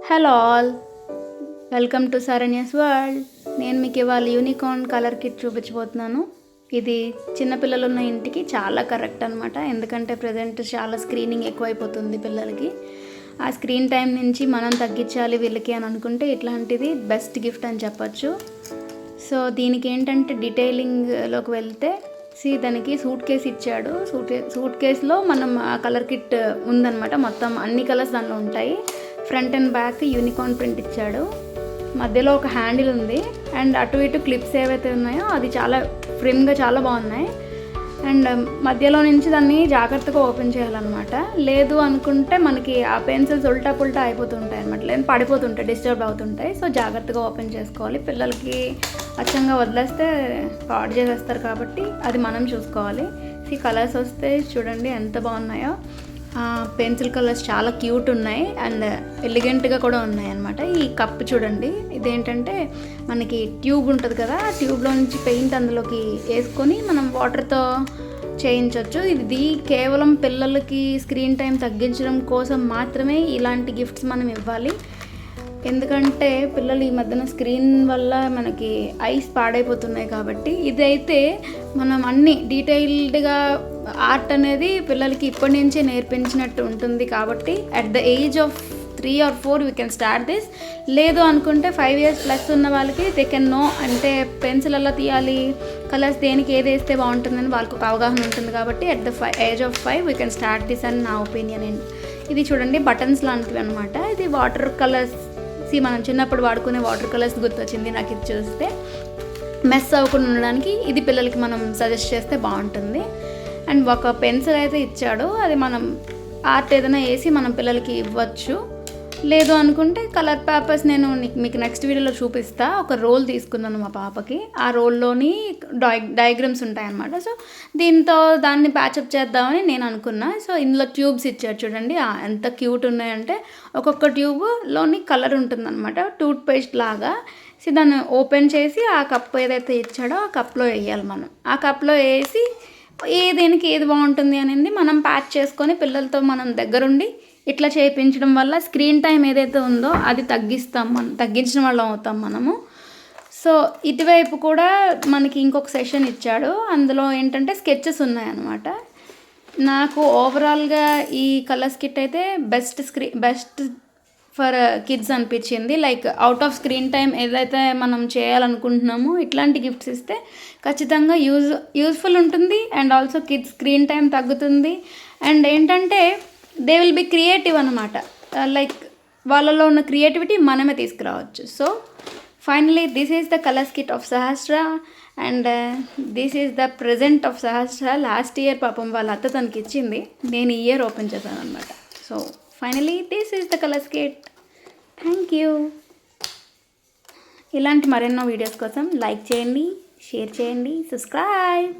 Hello all, welcome to Saranya's world. నేను మీకు ఇవాళ యూనికార్న్ కలర్ కిట్ చూపించబోతున్నాను. ఇది చిన్నపిల్లలు ఉన్న ఇంటికి చాలా కరెక్ట్ అనమాట. ఎందుకంటే ప్రజెంట్ చాలా స్క్రీనింగ్ ఎక్కువైపోతుంది పిల్లలకి. ఆ స్క్రీన్ టైం నుంచి మనం తగ్గించాలి వీళ్ళకి అని అనుకుంటే ఇట్లాంటిది బెస్ట్ గిఫ్ట్ అని చెప్పచ్చు. సో దీనికి ఏంటంటే డీటెయిలింగ్లోకి వెళ్తే దానికి సూట్ కేస్ ఇచ్చాడు. సూట్ కేస్లో మనం ఆ కలర్ కిట్ ఉందన్నమాట. మొత్తం అన్ని కలర్స్ దానిలో ఉంటాయి. Front and back unicorn print ఇచ్చాడు. మధ్యలో ఒక హ్యాండిల్ ఉంది అండ్ అటు ఇటు క్లిప్స్ ఏవైతే ఉన్నాయో అది చాలా ఫ్రిమ్గా చాలా బాగున్నాయి. అండ్ మధ్యలో నుంచి దాన్ని జాగ్రత్తగా ఓపెన్ చేయాలన్నమాట. లేదు అనుకుంటే మనకి ఆ పెన్సిల్స్ ఉల్టా పుల్టా అయిపోతుంటాయి అనమాట, లేదా పడిపోతుంటాయి, డిస్టర్బ్ అవుతుంటాయి. సో జాగ్రత్తగా ఓపెన్ చేసుకోవాలి. పిల్లలకి అచ్చంగా వదిలేస్తే పాడు చేసేస్తారు కాబట్టి అది మనం చూసుకోవాలి. కలర్స్ వస్తే చూడండి ఎంత బాగున్నాయో. పెన్సిల్ కలర్స్ చాలా క్యూట్ ఉన్నాయి అండ్ ఎలిగెంట్గా కూడా ఉన్నాయి అన్నమాట. ఈ కప్ చూడండి, ఇదేంటంటే మనకి ట్యూబ్ ఉంటుంది కదా, ఆ ట్యూబ్లో నుంచి పెయింట్ అందులోకి వేసుకొని మనం వాటర్తో చేయించవచ్చు. ఇది కేవలం పిల్లలకి స్క్రీన్ టైం తగ్గించడం కోసం మాత్రమే ఇలాంటి గిఫ్ట్స్ మనం ఇవ్వాలి. ఎందుకంటే పిల్లలు ఈ మధ్యన స్క్రీన్ వల్ల మనకి ఐస్ పాడైపోతున్నాయి కాబట్టి ఇదైతే మనం అన్ని డీటెయిల్డ్గా ఆర్ట్ అనేది పిల్లలకి ఇప్పటి నుంచే నేర్పించినట్టు ఉంటుంది. కాబట్టి at the age of 3 or 4 we can start this. లేదు అనుకుంటే 5 years ప్లస్ ఉన్న వాళ్ళకి దే కెన్ నో, అంటే పెన్సిల్ ఎలా తీయాలి, కలర్స్ దేనికి ఏది వేస్తే బాగుంటుందని వాళ్ళకు ఒక అవగాహన ఉంటుంది. కాబట్టి at the age of 5 we can start this అని నా ఒపీనియన్ అండి. ఇది చూడండి బటన్స్ లాంటివి అనమాట. ఇది వాటర్ కలర్స్, మనం చిన్నప్పుడు వాడుకునే వాటర్ కలర్స్ గుర్తొచ్చింది నాకు ఇది చూస్తే. మెస్ అవ్వకుండా ఉండడానికి ఇది పిల్లలకి మనం సజెస్ట్ చేస్తే బాగుంటుంది. అండ్ ఒక పెన్సిల్ అయితే ఇచ్చాడు, అది మనం ఆర్ట్ ఏదైనా వేసి మనం పిల్లలకి ఇవ్వచ్చు. లేదు అనుకుంటే కలర్ పేపర్స్ నేను మీకు నెక్స్ట్ వీడియోలో చూపిస్తా. ఒక రోల్ తీసుకున్నాను మా పాపకి, ఆ రోల్లోని డయాగ్రామ్స్ ఉంటాయన్నమాట. సో దీంతో దాన్ని ప్యాచప్ చేద్దామని నేను అనుకున్నా. సో ఇందులో ట్యూబ్స్ ఇచ్చారు చూడండి, ఎంత క్యూట్ ఉన్నాయంటే. ఒక్కొక్క ట్యూబ్లోని కలర్ ఉంటుందన్నమాట, టూత్ పేస్ట్ లాగా. దాన్ని ఓపెన్ చేసి ఆ కప్ ఏదైతే ఇచ్చాడో ఆ కప్లో వేయాలి మనం. ఆ కప్లో వేసి దేనికి ఏది బాగుంటుంది అనేది మనం ప్యాచ్ చేసుకొని పిల్లలతో మనం దగ్గరుండి ఇట్లా చేయించడం వల్ల స్క్రీన్ టైం ఏదైతే ఉందో అది తగ్గించిన వాళ్ళం అవుతాం మనము. సో ఇటువైపు కూడా మనకి ఇంకొక సెషన్ ఇచ్చాడు. అందులో ఏంటంటే స్కెచెస్ ఉన్నాయన్నమాట. నాకు ఓవరాల్గా ఈ కలర్స్ కిట్ అయితే బెస్ట్ ఫర్ కిడ్స్ అనిపించింది. Like out off screen time ఏదైతే మనం చేయాలనుకుంటున్నామో ఇట్లాంటి గిఫ్ట్స్ ఇస్తే ఖచ్చితంగా యూజ్ఫుల్ ఉంటుంది. And also kids screen time తగ్గుతుంది. అండ్ ఏంటంటే దే విల్ బి క్రియేటివ్ అనమాట. లైక్ వాళ్ళలో ఉన్న క్రియేటివిటీ మనమే తీసుకురావచ్చు. So finally this is the colours kit of Sahasra and this is the present of Sahasra. Last year పాపం వాళ్ళ అత్త తనకి ఇచ్చింది, నేను ఈ ఇయర్ ఓపెన్ చేశాను అనమాట. So finally this is the colours kit. Thank you. ఇలాంటి మరెన్నో వీడియోస్ కోసం లైక్ చేయండి, షేర్ చేయండి, సబ్స్క్రైబ్.